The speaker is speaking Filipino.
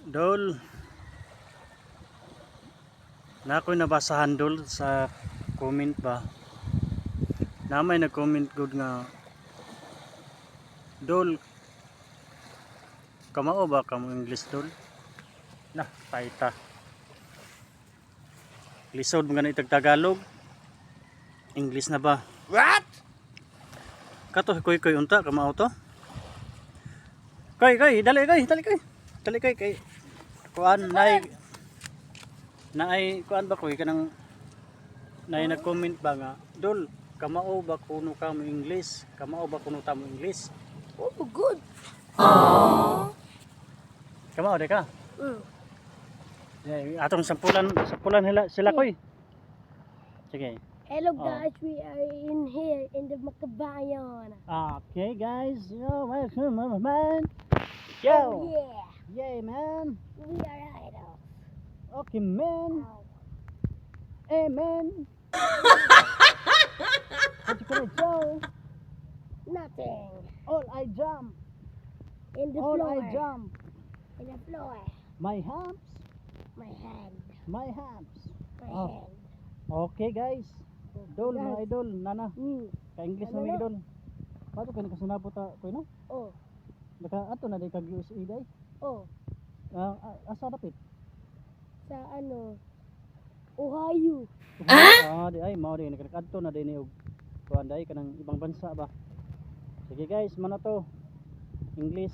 Dol, na ako'y nabasahan dol sa comment ba. Na may nag-comment good nga, Dol, kamao ba kamo English dol? Nah, paita. Lisod mga itag Tagalog. English na ba? What? Kato koy unta kamao to? Koy, dali kay. Kuan naay kuan ba koy kanang naay nag-comment ba nga, Dol, kamao ba kuno ka mo English? Kamao ba kuno ta mo English? Oh, good. Kamao de ka? Atong sampulan sila koy. Sige. Hello guys, we are in here in the Makabayan. Okay guys, yo, welcome man. Oh, Yo. yeah, Yay man. we are idols. Okay man. Ow. Amen. What you gonna do? Nothing. All I jump. In the All floor. I jump. In the floor. My hands. My hand. My hands. My Oh. hand. Okay guys. Dol, mga idol, nana. Ka-English na Ano mga na? idol. Pato kayo nakasunabo ta ko no? Oh, Ato na day kag USA day. oh. Asa dapit? Sa ano? Ohio. Di ay mao di nakadto na din og kuan day kanang ibang bansa ba. Sige guys, mano to. English.